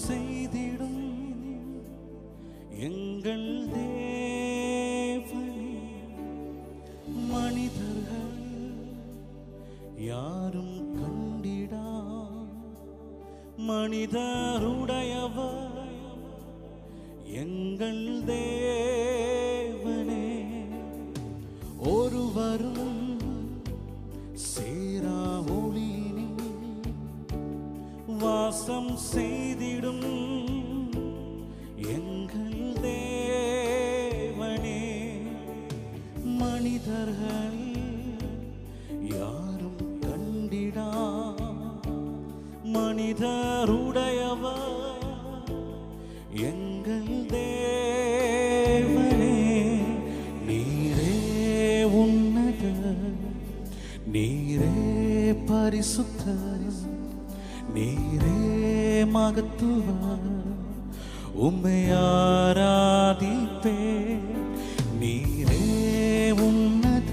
செய்திடும் எங்கள் தேவனே, மனிதர்கள் யாரும் கண்டிடா மனிதருடையவர் எங்கள் தேவனே, ஒருவரும் சேரா ஒளியினில் வாசம் செய்திடும் எங்கள் தேவனே, மனிதர்கள் யாரும் கண்டிடா மனிதருடையவர் எங்கள் தேவனே. நீரே உன்னத, நீரே பரிசுத்த, நீரே மகத்துவ, உம்மை ஆராதிப்பே. நீரே உன்னத,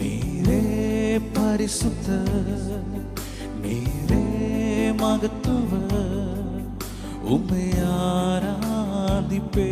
நீரே பரிசுத்த, நீரே மகத்துவ, உம்மை ஆராதிப்பே.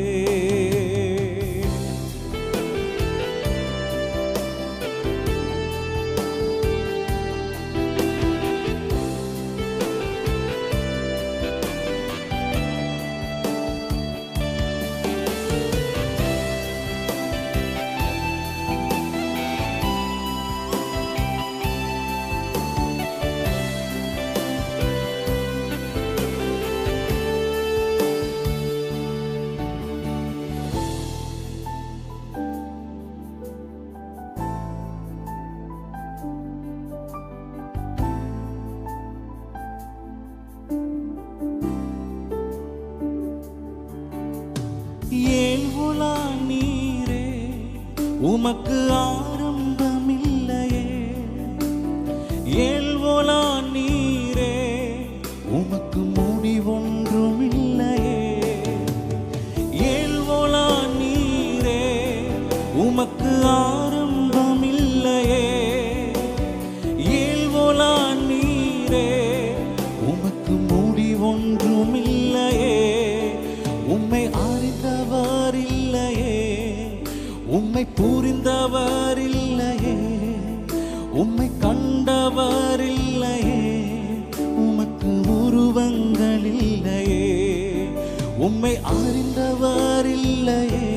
ஏழ்வுலா நீரே, உமக்கு ஆரம்பமில்லையே. ஏழ்வுலா நீரே, உமக்கு முடிவொன்றுமில்லையே. ஏழ்வுலா நீரே, உமக்கு ஆரம்பமில்லையே. ஏழ்வுலா நீரே, உமக்கு முடிவொன்றுமில்லையே. உம்மை அறிந்தவர் இல்லையே, உம்மை புரிந்தவர் இல்லையே, உம்மை கண்டவர் இல்லையே, உமக்கு உருவங்கள் இல்லையே. உம்மை அறிந்தவர் இல்லையே,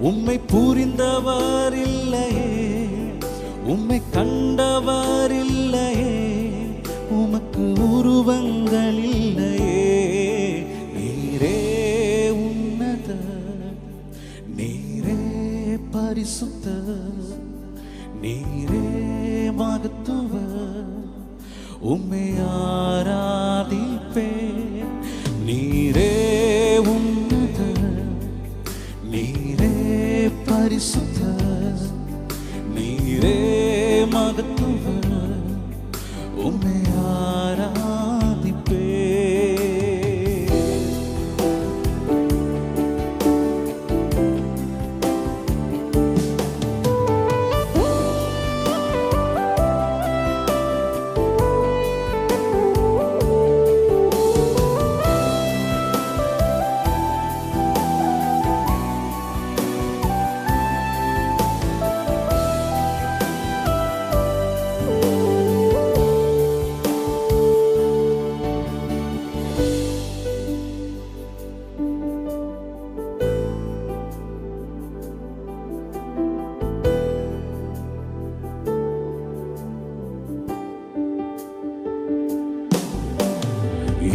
உம்மை புரிந்தவர் இல்லையே, உம்மை கண்டவர் இல்லையே, உமக்கு உருவங்கள் இல்லையே. நீரே உன்னத, நீரே பரிசுத்த, நீரே மகத்துவ, உம்மை ஆராதிப்பே. நீரே உன்னத, நீரே பரிசுத்த, நீரே மகத்துவ, உம்மை ஆராதிப்பே.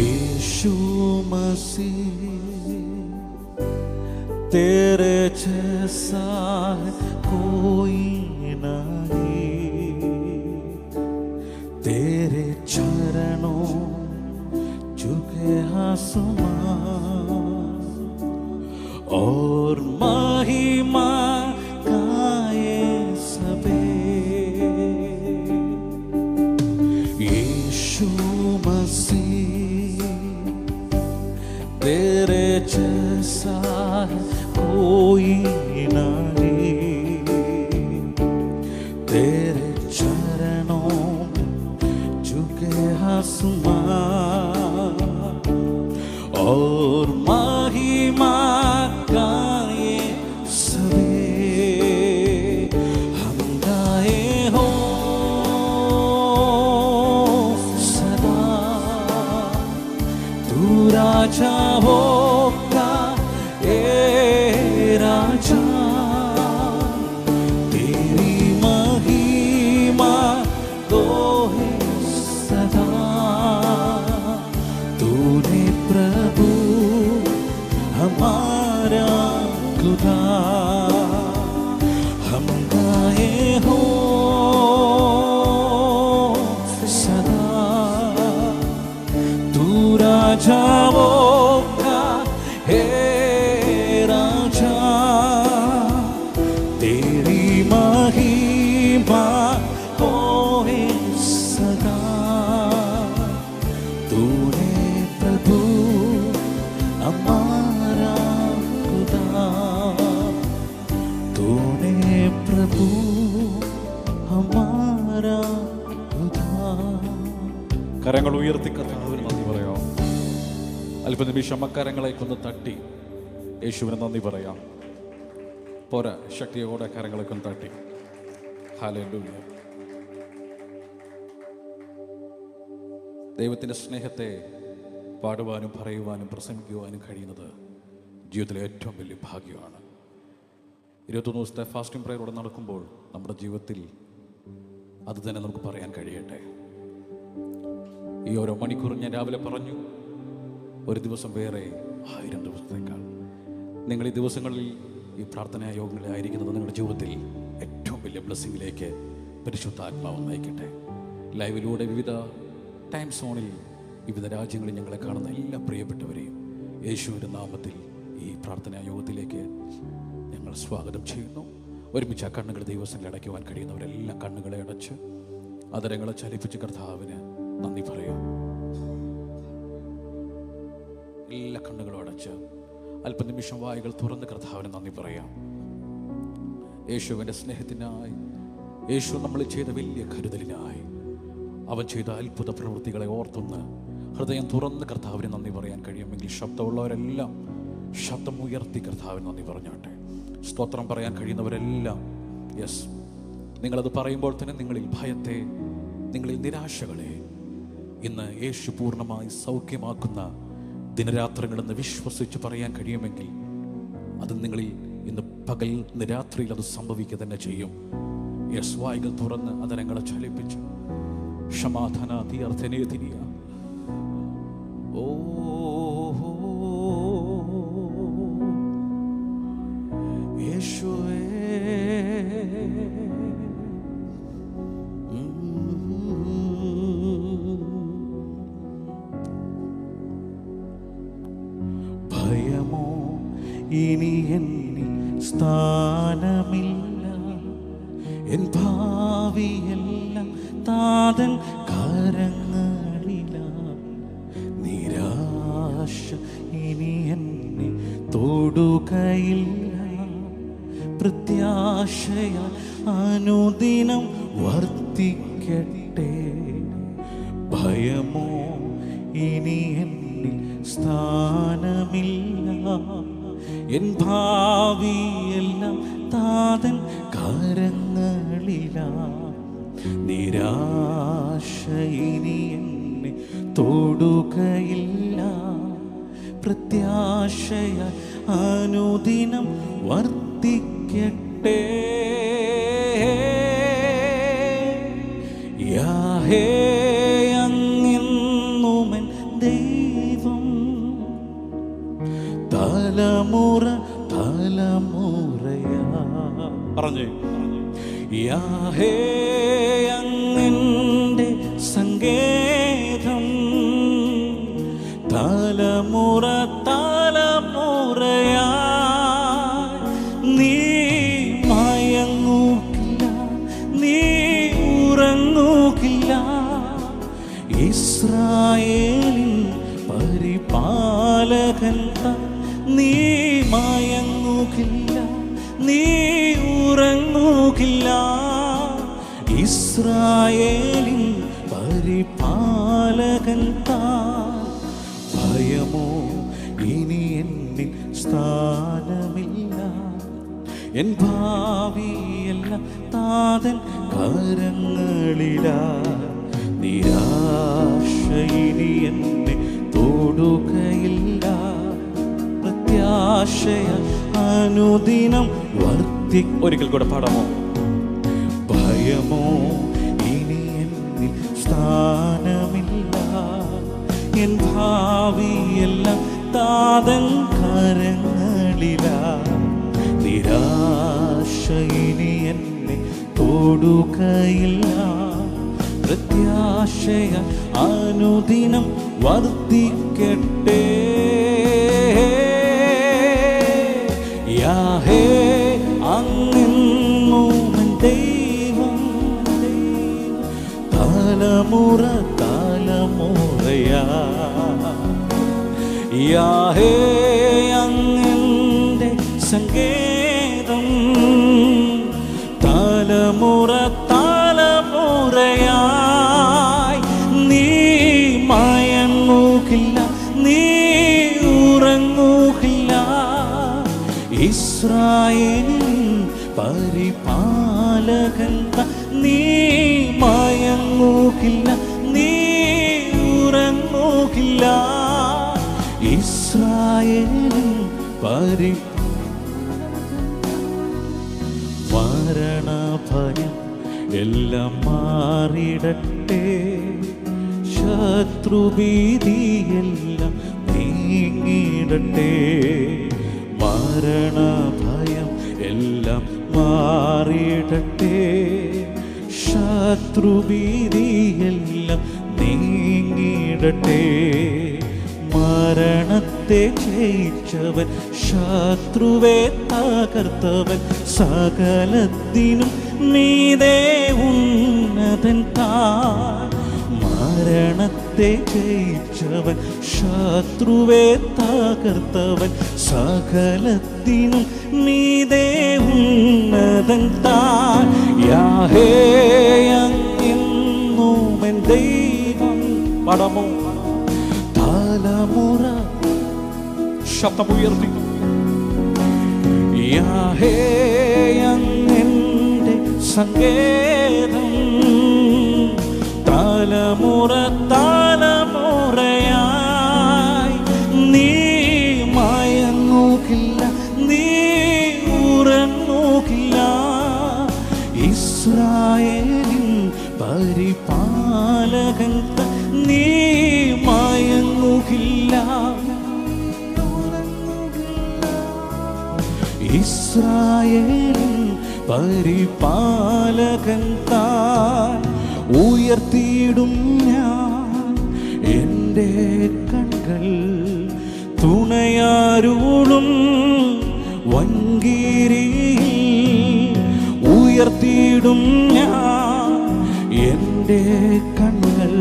यीशु मसीह, तेरे जैसा कोई नहीं, तेरे चरणों झुके आसमां और महिमा गाए सबे। यीशु मसीह, तेरे जैसा कोई नहीं, तेरे चरणों में झुके आसमां और महिमा गाए सवे हम गाए हो सदा तू राजा होगा ए राजा तेरी महिमा दो है सदा तूने प्रभु हमारा खुदा हम गाए हो सदा तू राजाओं का हे राजा तेरी महिमा होए सदा तूने प्रभु हमारा खुदा तूने प्रभु हमारा खुदा. കരങ്ങൾ ഉയർത്തി കർത്താവിന് നന്ദി പറയാം. അല്പനിമിഷം കരങ്ങളേക്കൊന്ന് തട്ടി യേശുവിന് നന്ദി പറയാം. പോരാ, ശക്തിയോടെ കരങ്ങളേക്കൊന്ന് തട്ടി. ഹല്ലേലൂയ. ദൈവത്തിൻ്റെ സ്നേഹത്തെ പാടുവാനും പറയുവാനും പ്രസംഗിക്കുവാനും കഴിയുന്നത് ജീവിതത്തിലെ ഏറ്റവും വലിയ ഭാഗ്യമാണ്. 21 ദിവസത്തെ ഫാസ്റ്റിംഗ് പ്രയറോടെ നടക്കുമ്പോൾ നമ്മുടെ ജീവിതത്തിൽ അത് തന്നെ നമുക്ക് പറയാൻ കഴിയട്ടെ. ഈ ഓരോ മണിക്കൂറും ഞാൻ രാവിലെ പറഞ്ഞു, ഒരു ദിവസം വേറെ 1000 ദിവസത്തേക്കാൾ. നിങ്ങൾ ഈ ദിവസങ്ങളിൽ ഈ പ്രാർത്ഥനാ യോഗങ്ങളിൽ ആയിരിക്കുന്നത് നിങ്ങളുടെ ജീവിതത്തിൽ ഏറ്റവും വലിയ ബ്ലെസ്സിങ്ങിലേക്ക് പരിശുദ്ധാത്മാവ് നയിക്കട്ടെ. ലൈവിലൂടെ വിവിധ ടൈം സോണിൽ വിവിധ രാജ്യങ്ങളിൽ ഞങ്ങളെ കാണുന്ന എല്ലാ പ്രിയപ്പെട്ടവരെയും യേശുവിൻ്റെ നാമത്തിൽ ഈ പ്രാർത്ഥനാ യോഗത്തിലേക്ക് ഞങ്ങൾ സ്വാഗതം ചെയ്യുന്നു. ഒരുമിച്ച് ആ കണ്ണുകൾ ദൈവസന്നിധിയിൽ അടയ്ക്കുവാൻ കഴിയുന്നവരെല്ലാം കണ്ണുകളെ അടച്ച് അതരങ്ങളെ ചലിപ്പിച്ച് കർത്താവിന് നന്ദി പറയാം. എല്ലാ കണ്ണുകളും അടച്ച് അല്പനിമിഷം വായുകൾ തുറന്ന് കർത്താവിന് നന്ദി പറയാം. യേശുവിൻ്റെ സ്നേഹത്തിനായി, യേശു നമ്മൾ ചെയ്ത വലിയ കരുതലിനായി, അവൻ ചെയ്ത അത്ഭുത പ്രവൃത്തികളെ ഓർത്തൊന്ന് ഹൃദയം തുറന്ന് കർത്താവിന് നന്ദി പറയാൻ കഴിയുമെങ്കിൽ ശബ്ദമുള്ളവരെല്ലാം ശബ്ദം ഉയർത്തി കർത്താവിന് നന്ദി പറഞ്ഞോട്ടെ. സ്തോത്രം പറയാൻ കഴിയുന്നവരെല്ലാം യെസ്. നിങ്ങളത് പറയുമ്പോൾ തന്നെ നിങ്ങളിൽ ഭയത്തെ, നിങ്ങളിൽ നിരാശകളെ ഇന്ന് യേശു പൂർണ്ണമായി സൗഖ്യമാക്കുന്ന ദിനരാത്രങ്ങളെന്ന് വിശ്വസിച്ച് പറയാൻ കഴിയുമെങ്കിൽ അത് നിങ്ങളിൽ ഇന്ന് പകൽ രാത്രിയിൽ അത് സംഭവിക്കുക തന്നെ ചെയ്യും. യെസ്, വായികൾ തുറന്ന് അതരങ്ങളെ ചലിപ്പിച്ച് ക്ഷമാധനാതിയർത്ഥനേതിനിയ ഓ യേശുവേ ഭയമോ ഇനി എന്നിൽ സ്ഥാനമില്ല, എൻ ഭാവിയെല്ലാം താതൻ കരങ്ങളില. നിരാശ ഇനി എന്നെ തൊടുകയില്ല, പ്രത്യാശയാൽ അനുദിനം വർദ്ധിക്കട്ടെ. ഭയമോ ഇനി എന്നിൽ സ്ഥാനമില്ല, എൻ ഭാവിയെല്ലാം താതൻ കരങ്ങളില. നിരാശ ഇനി എന്നെ തൊടുകയില്ല, പ്രത്യാശയാൽ അനുദിനം വർദ്ധിക്കട്ടെ. യാഹേ അങ്ങെന്നുമെൻ ദൈവം, തലമുറ തലമുറയാ പറഞ്ഞേ. യാഹേ അങ്ങെന്റെ സങ്കേതം, തലമുറ തലമുറയാ. നീ മയങ്ങുകില്ല, നീ ഉറങ്ങുകില്ല. ഇസ്രായേലിൻ പരിപാലകൻ നീ മയങ്ങുകില്ല, നീ ഉറങ്ങുകില്ല. ഇസ്രായേലിൻ പരിപാലകൻ താൻ. ഭയമോ എന്നിൽ സ്ഥാനമില്ല. എൻ ഭാവിയെല്ലാം താതൻ കരങ്ങളിലാ. നിരാശ ഇനി എന്നെ തൊടുകയില്ല. പ്രത്യാശയ അനുദിനം ഒരിക്കൽ കൂടെ പാടാമോ? ഭയമോ ഇനി എന്നിൽ സ്ഥാനമില്ല. എൻ ഭാവിയെല്ലാം താതൻ കരങ്ങളിലാ. നിരാശ ഇനി എന്നെ തൊടുകയില്ല. പ്രത്യാശയ അനുദിനം വർദ്ധിക്കട്ടെ. യാഹേ അങ്ങെന്നും ദൈവം, തലമുറ തലമുറയാ. യാഹേ അങ്ങന്റെ സങ്കേതം, തലമുറ തലമുറയായി. നീ മയങ്ങുകില്ല, നീ ഉറങ്ങുകില്ല. ഇസ്രായേലിൻ പരിപാലകൻ നീ മയങ്ങുകില്ല, നീ ഉറങ്ങുകില്ല. ഇസ്രായേലിൻ മരണഭയം എല്ലാം മാറിടട്ടെ. ശത്രുഭീതിയെല്ലാം നീങ്ങിടട്ടെ. മരണഭയം എല്ലാം മാറിടട്ടെ. ശത്രുഭീതിയെല്ലാം നീങ്ങിടട്ടെ. മരണത്തെ ജയിച്ചവൻ, ശത്രുവെ തകർത്തവൻ, സകലത്തിനും മീതെ ഉന്നതൻ താൻ. മരണത്തെ ജയിച്ചവൻ, ശത്രുവെ തകർത്തവൻ, സകലത്തിനും മീതെ ഉന്നതൻ താൻ. യാഹേ അങ്ങെന്നും എൻ ദൈവം. പാടാമോ? തലമുറ ശബ്ദമുയർത്തി. യാഹേ അങ്ങന്റെ സങ്കേതം, തലമുറ തലമുറയായി. നീ മയങ്ങുകില്ല, നീ ഉറങ്ങുകില്ല. ഇസ്രായേലിൻ പരിപാലകൻ നീ മയങ്ങുകില്ല. ഇസ്രായേലിൻ പരിപാലകൻ താൻ. ഉയർത്തിയിടും ഞാൻ എൻ്റെ കണ്ണുകൾ തുണയാരുളും വൻകീരിയിൽ. ഉയർത്തിയിടും ഞാൻ എൻ്റെ കണ്ണുകൾ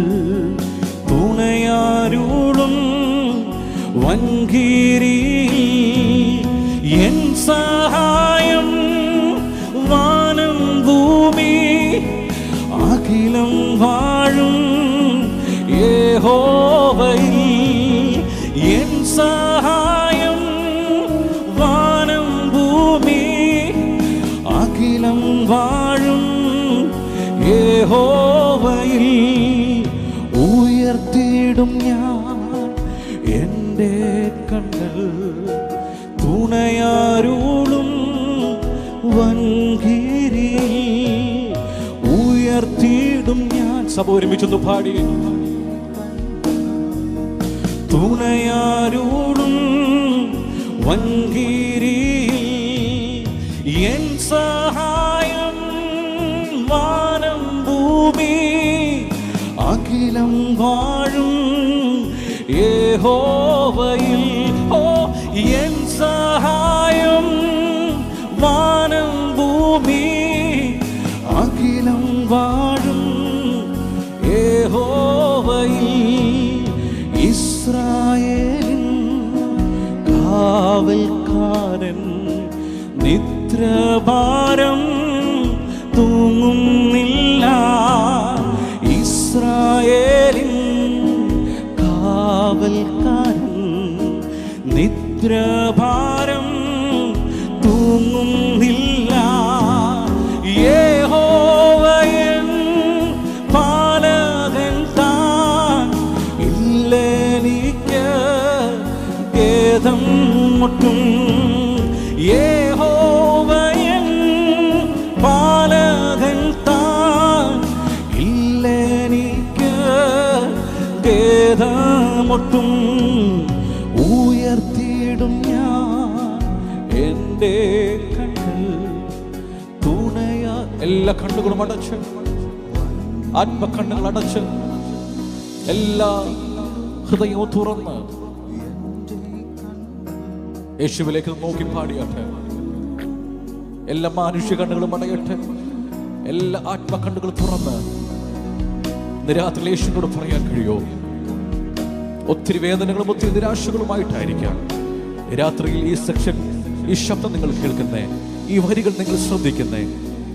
തുണയാരുളും വൻകീരിയിൽ. എൻ സഹായം വാനം ഭൂമി അഖിലം വാഴും യഹോവയിൽ. എൻ സഹായം വാനം ഭൂമി അഖിലം വാഴും യഹോവയിൽ. ഉയർത്തിയിടും ഞാൻ എൻ്റെ കണ്ണുകൾ തുണയാരുളും വൻകീരിയിൽ. ഉയർത്തിയിടും ഞാൻ. സഭ ഒരുമിച്ചൊന്ന് പാടി. തുണയാരുളും വൻകീരിയിൽ. എൻ സഹായം വാനം ഭൂമി അഖിലം വാഴും യഹോവയിൽ. ഓ എൻ സഹായം വാനം ഭൂമി അഖിലം വാഴും യഹോവയിൽ. ഇസ്രായേലിൻ കാവൽക്കാരൻ നിദ്രഭാരം തൂങ്ങുന്നില്ല. ഇസ്രായേലിൻ കാവൽക്കാരൻ നിദ്ര നിദ്രഭാരം തൂങ്ങുന്നില്ല. യഹോവയൻ പാലകൻ താൻ, ഇല്ലെനിക്ക് ഖേദം മുട്ടും. യഹോവയൻ പാലകൻ താൻ, ഇല്ലെനിക്ക് ഖേദമൊട്ടും. ഉയർത്തിയിടും ഞാൻ എൻ്റെ കണ്ണിൽ തുണയ. എല്ലാ കണ്ണുകളും അടച്ച്, ആത്മകണ്ണുകൾ അടച്ച്, എല്ലാ ഹൃദയവും തുറന്ന് യേശുവിലേക്ക് നോക്കി പാടിയാട്ടെ. എല്ലാ മാനുഷ്യ കണ്ണുകളും അടയട്ടെ, എല്ലാ ആത്മകണ്ണുകളും തുറന്ന് രാത്രി യേശുവിനോട് പറയാൻ കഴിയോ? ഒത്തിരി വേദനകളും ഒത്തിരി നിരാശകളുമായിട്ടായിരിക്കാം രാത്രിയിൽ ഈ സെക്ഷൻ, ഈ ശബ്ദം നിങ്ങൾ കേൾക്കുന്നേ, ഈ വരികൾ നിങ്ങൾ ശ്രദ്ധിക്കുന്നേ.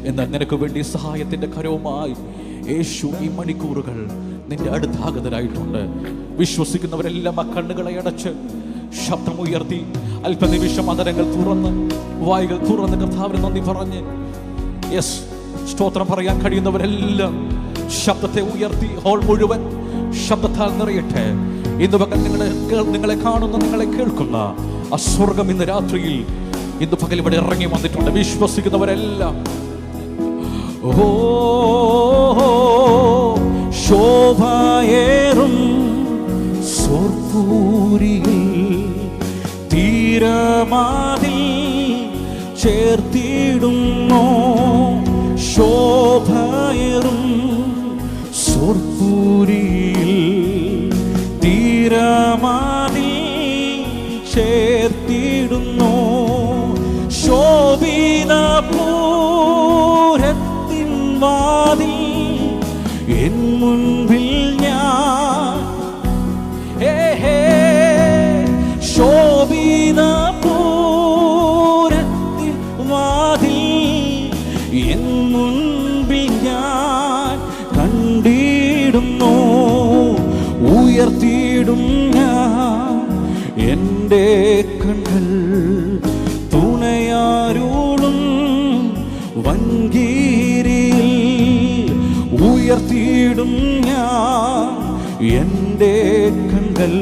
എന്നാൽ നിനക്ക് വേണ്ടി സഹായത്തിന്റെ കരവുമായി യേശു ഈ മണിക്കൂറുകൾ നിന്റെ അടുത്താഗതരായിട്ടുണ്ട്. വിശ്വസിക്കുന്നവരെല്ലാം ആ കണ്ണുകളെ അടച്ച് ശബ്ദമുയർത്തി അല്പനിമിഷം അതരങ്ങൾ തുറന്ന് വായുകൾ തുറന്ന് കർത്താവിന് നന്ദി പറഞ്ഞ് യെസ് സ്തോത്രം പറയാൻ കഴിയുന്നവരെല്ലാം ശബ്ദത്തെ ഉയർത്തി ഹോൾ മുഴുവൻ ശബ്ദത്താൽ നിറയട്ടെ. ഇന്ന് പകൽ നിങ്ങളെ കാണുന്ന, നിങ്ങളെ കേൾക്കുന്ന ആ സ്വർഗം ഇന്ന് രാത്രിയിൽ, ഇന്ന് പകൽ ഇവിടെ ഇറങ്ങി വന്നിട്ടുണ്ട്. വിശ്വസിക്കുന്നവരെല്ലാം ശോഭയേറും സ്വർപ്പൂരിയിൽ തീരമാതിൽ ചേർത്തിടുന്നു. ശോഭയേറും സ്വർപ്പൂരിയിൽ തീരമാതിൽ ചേർത്തിടുന്നു. ശോഭിത പൂരത്തിൻ വാതിൽ എൻ മുൻപിൽ ഞാൻ, ശോഭിത പൂരത്തിൻ വാതിൽ എൻ മുൻപിൽ ഞാൻ കണ്ടിടുന്നു. ഉയർത്തിയിടും ഞാൻ എൻ്റെ കണ്കൾ തുണയാരോടും വൻകീരിയിൽ. ഉയർത്തിയിടും ഞാൻ എൻ്റെ കണ്കൾ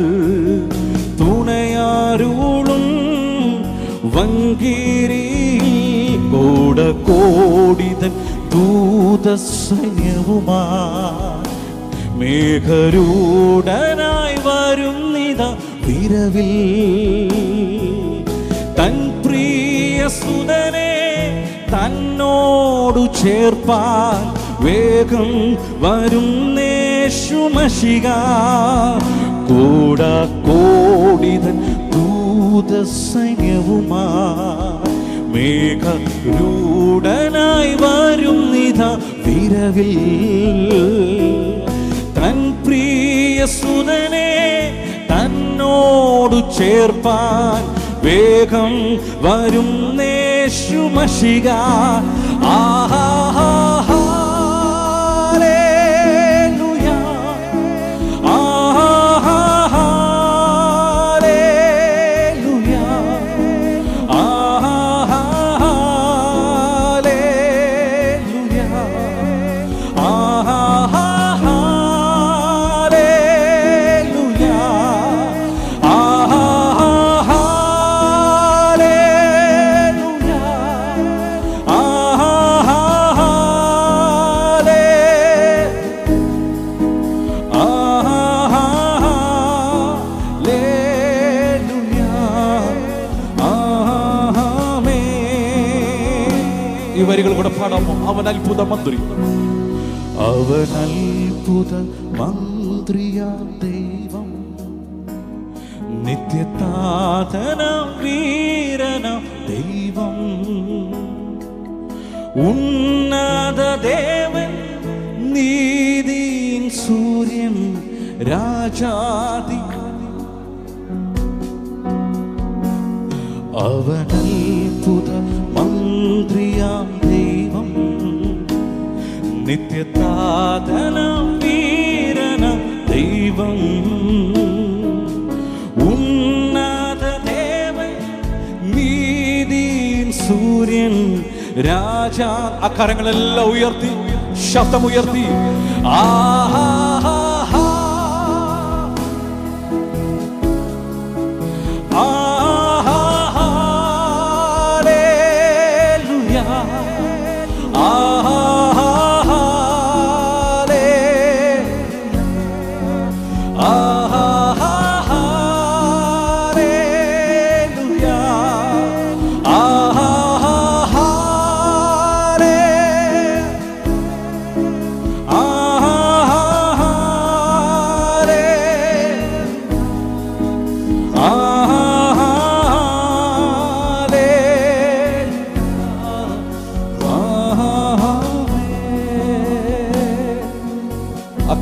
തുണയാരോടും വൻകീരിയിൽ. കോടിതൻ ദൂതസൈന്യവുമാ മേഘരൂഢനായി വരുന്നിതാ വിരവിൽ. തൻ പ്രിയ സുതനെ തന്നോടു ചേർപ്പാൻ വേഗം വരുന്നേശു മശിഹ. കോടിതൻ ദൂതസൈന്യവുമാ മേഘരൂഢനായി വരുന്നിതാ വിരവിൽ. തൻ പ്രിയ സുതനെ തന്നോടു ചേർപ്പാൻ വേഗം വരുന്നേശു മശിഹ. ആഹാ വരികൾ കൂടെ പാടാമോ? അവൻ അത്ഭുത മന്ത്രി, അവൻ അത്ഭുത മന്ത്രിയ ദൈവം, നിത്യതാതന വീരന ദൈവം, ഉന്നത ദേവൻ, നീതിൻ സൂര്യൻ, രാജാതി. അവൻ അത്ഭുത മന്ത്രിയാം ദൈവം, നിത്യതാതന വീരന ദൈവം, ഉന്നത ദേവൻ, സൂര്യൻ രാജാ. ആ കരങ്ങളെല്ലാം ഉയർത്തി, ശബ്ദമുയർത്തി. ആഹാ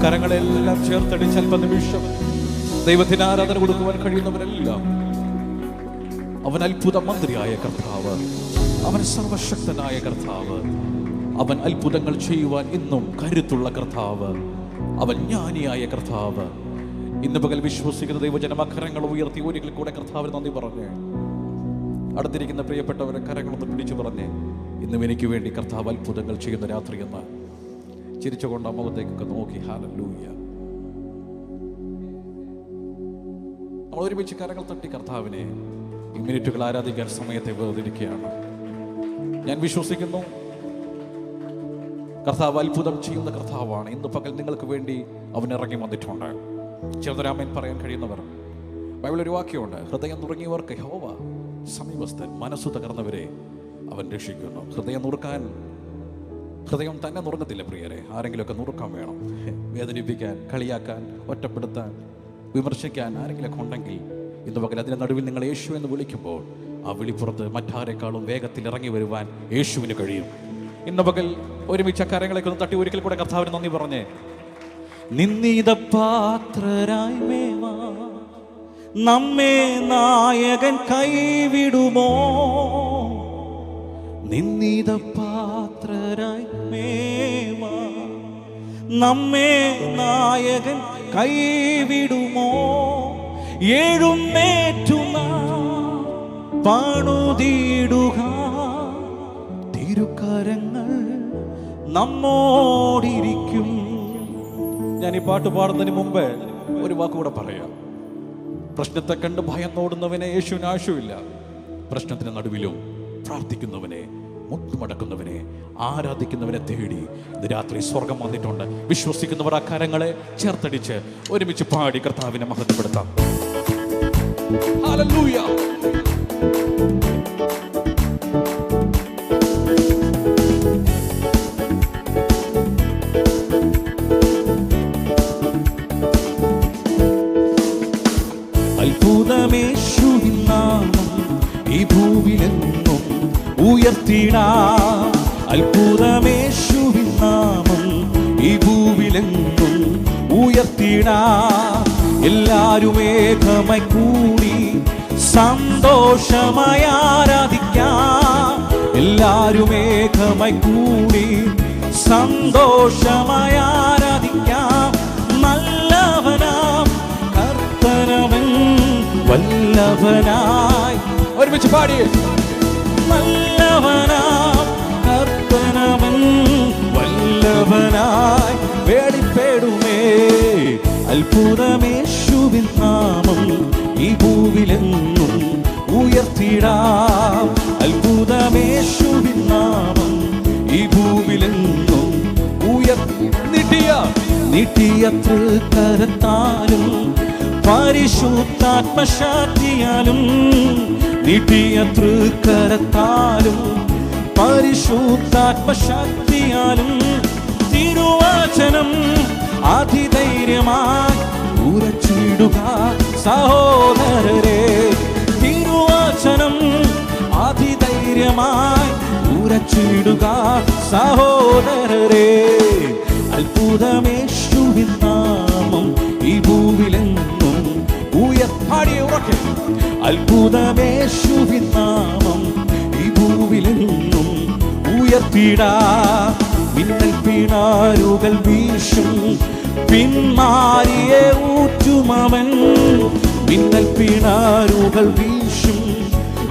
കരങ്ങളെല്ലാം ചേർത്തടിച്ച് അല്പനിമിഷം ദൈവത്തിന് ആരാധന കൊടുക്കുവാൻ കഴിയുന്നവരെല്ലാം, അവൻ അത്ഭുത മന്ത്രിയായ കർത്താവ്, അവൻ സർവശക്തനായ കർത്താവ്, അവൻ അത്ഭുതങ്ങൾ ചെയ്യുവാൻ ഇന്നും കരുത്തുള്ള കർത്താവ്, അവൻ ജ്ഞാനിയായ കർത്താവ്. ഇന്ന് പകൽ വിശ്വസിക്കുന്ന ദൈവജനം കരങ്ങൾ ഉയർത്തി ഒരിക്കൽ കൂടെ കർത്താവിന് നന്ദി പറഞ്ഞ് അടുത്തിരിക്കുന്ന പ്രിയപ്പെട്ടവരെ കരങ്ങളൊന്ന് പിടിച്ചു പറഞ്ഞ്, ഇന്നും എനിക്ക് വേണ്ടി കർത്താവ് അത്ഭുതങ്ങൾ ചെയ്യുന്ന രാത്രിയെന്ന് ചിരിച്ചുകൊണ്ട് ആ മുഖത്തേക്കൊക്കെ നോക്കി. ഹല്ലേലൂയ. നമ്മൾ ഒരുമിച്ച് കരങ്ങൾ തട്ടി കർത്താവിനെ ഈ മിനിറ്റുകൾ ആരാധിക്കാൻ സമയത്തെ വേർതിരിക്കുകയാണ്. ഞാൻ വിശ്വസിക്കുന്നു കർത്താവ് അത്ഭുതം ചെയ്യുന്ന കർത്താവാണ്. ഇന്ന് പകൽ നിങ്ങൾക്ക് വേണ്ടി അവൻ ഇറങ്ങി വന്നിട്ടുണ്ട്. ചെറുതരാമൻ പറയാൻ കഴിയുന്നവർ, ബൈബിൾ ഒരു വാക്യമുണ്ട്, ഹൃദയം നുറുങ്ങിയവർക്ക് യഹോവ സമീപസ്ഥൻ, മനസ്സു തകർന്നവരെ അവൻ രക്ഷിക്കുന്നു. ഹൃദയം തന്നെ നുറുങ്ങത്തില്ല പ്രിയരെ, ആരെങ്കിലുമൊക്കെ നുറുക്കാൻ വേണം. വേദനിപ്പിക്കാൻ, കളിയാക്കാൻ, ഒറ്റപ്പെടുത്താൻ, വിമർശിക്കാൻ ആരെങ്കിലുമൊക്കെ ഉണ്ടെങ്കിൽ ഇന്ന് പകൽ അതിൻ്റെ നടുവിൽ നിങ്ങൾ യേശു എന്ന് വിളിക്കുമ്പോൾ ആ വിളിപ്പുറത്ത് മറ്റാരെക്കാളും വേഗത്തിൽ ഇറങ്ങി വരുവാൻ യേശുവിന് കഴിയും. ഇന്ന് പകൽ ഒരുമിച്ച് കരങ്ങളൊക്കെ ഒന്ന് തട്ടി ഒരിക്കൽ കൂടെ കർത്താവിന് നന്ദി പറഞ്ഞേ. നിന്നീത പാത്രരായി മേവാ നമ്മെ നായകൻ കൈവിടുമോ, നിന്നീത പാത്രരായി മേവാ നമ്മെ നായകൻ കൈവിടുമോ, എഴുന്നേറ്റുന്ന പണുതീടുക തിരുക്കരങ്ങൾ നമ്മോടിരിക്കും. ഞാൻ ഈ പാട്ട് പാടുന്നതിന് മുമ്പ് ഒരു വാക്കുകൂടെ പറയാം. പ്രശ്നത്തെ കണ്ട് ഭയന്നോടുന്നവനെ യേശുവിന് ആവശ്യമില്ല. പ്രശ്നത്തിന് നടുവിലും പ്രാർത്ഥിക്കുന്നവനെ, മുട്ടുമടക്കുന്നവനെ, ആരാധിക്കുന്നവനെ തേടി ഇത് രാത്രി സ്വർഗം വന്നിട്ടുണ്ട്. വിശ്വസിക്കുന്നവർ ആ കരങ്ങളെ ചേർത്തടിച്ച് ഒരുമിച്ച് പാടി കർത്താവിനെ മഹത്വപ്പെടുത്താം. ഹല്ലേലൂയ. അത്ഭുതമേശുവിൻ നാമം ഈ ഭൂവിലെന്നും ഉയർത്തിടാം. അത്ഭുതമേശുവിൻ നാമം ഈ ഭൂവിലെന്നും ഉയർത്തിടാം. എല്ലാരും ഏകമായി കൂടി സന്തോഷമായി ആരാധിക്കാം. എല്ലാരും ഏകമായി കൂടി സന്തോഷമായി ആരാധിക്കാം. നല്ലവനാം കർത്തനവൻ വല്ലഭനായി ഒരുമിച്ച് പാടിയേ. നല്ലവനാം കർത്തനവൻ വല്ലഭനായി വെളിപ്പെടുമേ. അത്ഭുതമേശുവിൻ നാമം ഈ ഭൂവിലെന്നും ഉയർത്തിടാം. അത്ഭുതമേശുവിൻ നാമം ഈ ഭൂവിലെന്നും നീട്ടിയ തൃക്കരത്താലും പരിശുദ്ധാത്മശക്തിയാലും, നീട്ടിയ തൃക്കരത്താലും പരിശുദ്ധാത്മശക്തിയാലും തിരുവചനം അതിധൈര്യമായി ഉറച്ചിടുക സഹോദരരെ. തിരുവചനം അതിധൈര്യമായി ഉറച്ചിടുക സഹോദരരെ. അത്ഭുതമേശുവിൻ നാമം ഈ ഭൂവിലെന്നും ഉയർത്തി. അത്ഭുതമേശുവിൻ നാമം ഈ ഭൂവിലെന്നും ഉയർത്തിടാം. മിന്നൽ പിണാരുകൾ വീശും പിന്മാരിയെ ഊറ്റുമവൻ. മിന്നൽ പിണാരുകൾ വീശും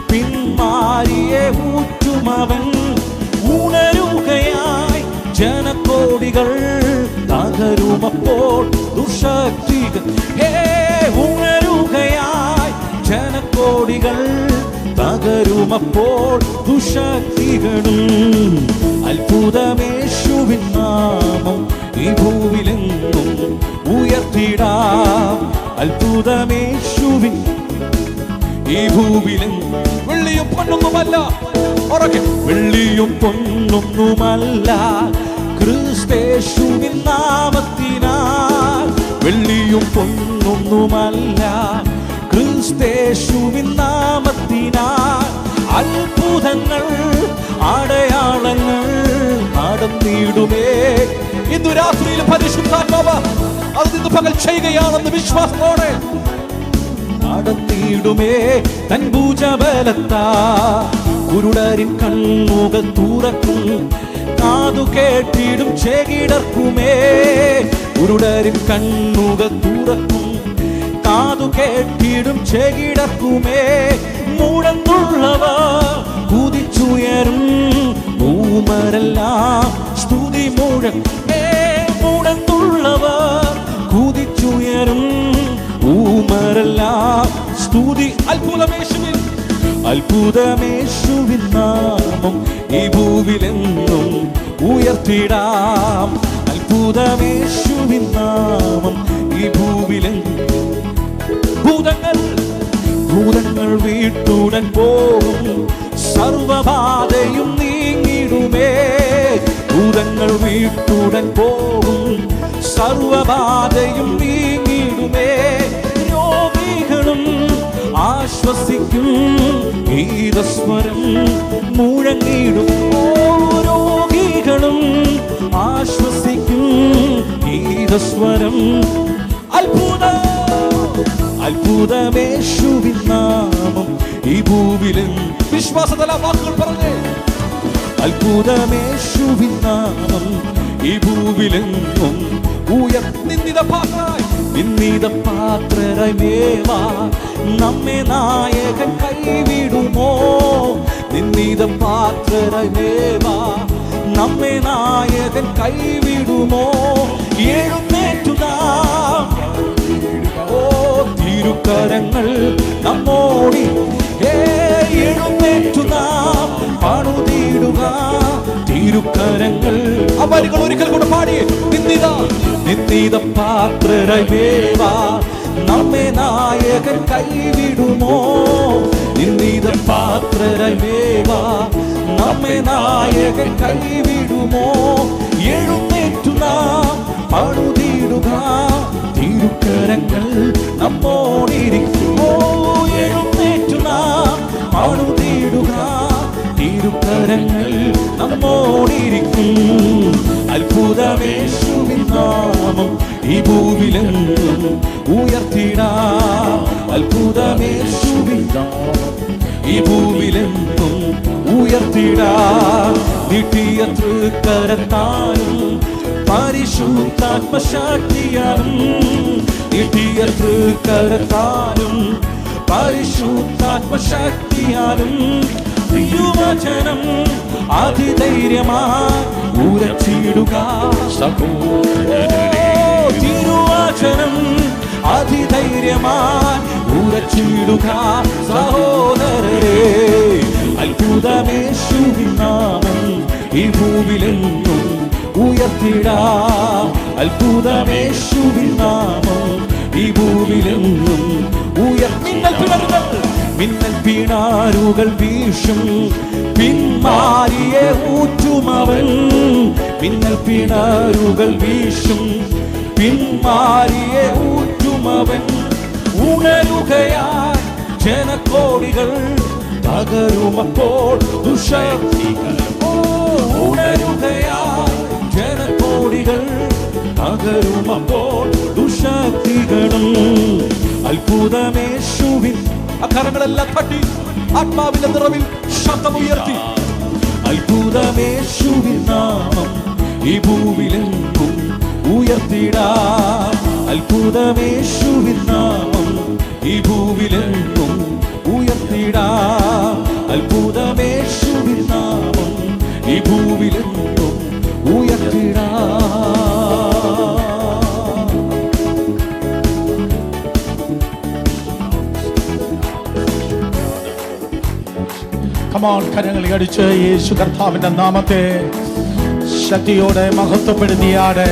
പിന്മാരിയെ ഊറ്റും അവൻ ഉണരുകയായി. ജനകോടികൾ തകരുമപ്പോൾ ദുശക്തികൾ ഉണരുകയായി. ജനകോടികൾ തകരുമപ്പോൾ ദുശക്തികളും. അത്ഭുതമേശുവിൻ നാമം ഈ ഭൂവിലെങ്ങും ഉയർത്തിടാം. അത്ഭുതമേശുവിൻ ഈ ഭൂവിലെങ്ങും. വെള്ളിയും പൊന്നൊന്നുമല്ല, വെള്ളിയും പൊന്നൊന്നുമല്ല ക്രിസ്തേശുവിൻ നാമത്തിനാൽ. വെള്ളിയും പൊന്നൊന്നുമല്ല ക്രിസ്തേശുവിൻ നാമത്തിനാൽ. അത്ഭുതങ്ങൾ അടയാളങ്ങൾ നടന്നിടുമേ. ഇന്നു രാത്രിയിൽ പരിശുദ്ധാത്മാവ് അത് ഇന്ന് പകൽ ചെയ്യുകയാണെന്ന് വിശ്വാസത്തോടെ നടന്നിടുമേ. തൻ ഭുജബലത്താ കുരുടരിൻ കണ്ണുകൾ തുറക്കും. കാതു കേട്ടിടും ചെകിടർക്കുമേ. കുരുടരിൻ കണ്ണുകൾ തുറക്കും. കാതു കേട്ടിടും ചെകിടർക്കുമേ. മുഴങ്ങുള്ളവർ കുതിച്ചുയരും. ഊമരെല്ലാം സ്തുതി മുഴങ്ങുള്ളവർ കുതിച്ചുയരും. ഊമരെല്ലാം സ്തുതി. അത്ഭുതമേശുവിൻ അത്ഭുതമേശുവിൻ നാമം ഈ ഭൂവിലെങ്ങും ഉയർത്തിടാം. അത്ഭുതമേശുവിൻ നാമം ഈ ഭൂവിലെങ്ങും. ഭൂതങ്ങൾ വീട്ടുടൻ പോകും. സർവബാധയും നീങ്ങിടുമേ. ഭൂതങ്ങൾ വീട്ടുടൻ പോകും. സർവബാധയും നീങ്ങിടുമേ. രോഗികളും ആശ്വസിക്കും. ഗീതസ്വരം മുഴങ്ങിടും. രോഗികളും ആശ്വസിക്കും. ഗീതസ്വരം. അത്ഭുതമേശുവിൻ നാമം ഈ ഭൂവിലും. വിശ്വാസതല വാക്കുകൾ പറഞ്ഞേ. അത്ഭുതമേശുവിൻ നാമം ഈ ഭൂവിലെങ്ങും നിന്ദിത പാത്രരായി മേവാ. നമ്മെ നായകൻ കൈവിടുമോ? നിന്ദിത പാത്രരായി മേവാ. നമ്മെ നായകൻ കൈവിടുമോ? എഴുന്നേറ്റുതാം. തിരുക്കരങ്ങൾ നമ്മോടി. എഴുന്നേറ്റുതാം. പണുതീടുക തിരുക്കരങ്ങൾ. അവരുകൾ ഒരിക്കൽ കൂടെ പാടിയേ. നിന്ദിത പാത്രരായി മേവാ. നമ്മെ നായകൻ കൈവിടുമോ? നിന്ദിത പാത്രരായി മേവാ. നമ്മെ നായകൻ കൈവിടുമോ? എഴുന്നേറ്റുനാം പണുതീടുക തിരുക്കരങ്ങൾ നമ്മോടിരിക്കുമോ? എഴുന്നേറ്റുനാം പണുതീടുക തിരുക്കരങ്ങൾ നമ്മോടിരിക്കും. അത്ഭുതമേശുവിൻ നാമം ഈ ഭൂവിലെങ്ങും ഉയർത്തിടാം. അത്ഭുതമേശുവിൻ നാമം ഈ ഭൂവിലെങ്ങും ഉയർത്തിടാം. നീട്ടിയ തൃക്കരത്താലും പരിശുദ്ധാത്മശക്തിയാലും. നീട്ടിയ തൃക്കരത്താലും പരിശുദ്ധാത്മശക്തിയാലും. തിരുവചനം അതിധൈര്യമായി ഉരച്ചിടുക സഹോദരനേ. തിരുവചനം അതിധൈര്യമായി ഉരച്ചിടുക സഹോദരരേ. അത്ഭുതമേശുവിൻ നാമം ഈ ഭൂവിലെങ്ങും ഉയർത്തിടാം. അത്ഭുതമേശുവിൻ നാമം ഈ ഭൂവിലെങ്ങും മിന്നൽ പിണാരുകൾ വീശും. പിന്മാരിയെ ഊറ്റുമവൻ. മിന്നൽ പിണാരുകൾ വീശും. പിന്മാരിയെ ഊറ്റുമവൻ. ഉണരുകയായി ജനകോടികൾ തകരുമപ്പോൾ ദുശക്തികൾ. ഉണരുകയായി ജനകോടികൾ തകരുമപ്പോൾ ദുശക്തികളും. അത്ഭുതമേശുവിൻ അക്കരങ്ങളെല്ലാം തട്ടി ആത്മാവിന്റെ നിറവിൽ ശബ്ദമുയർത്തി. അത്ഭുതമേശുവിൻ നാമം ഈ ഭൂവിലെങ്ങും ഉയർത്തിടാം. അത്ഭുതമേശുവിൻ നാമം ഈ ഭൂവിലെങ്ങും ഉയർത്തിടാം. അത്ഭുതമേശുവിൻ നാമം ഭൂവിലെന്നും ഉയർത്തിടാം. കമാൺ, കരങ്ങൾ അടിച്ച് യേശു കർത്താവിന്റെ നാമത്തെ ശക്തിയോടെ മഹത്വപ്പെടുത്തിയാടെ.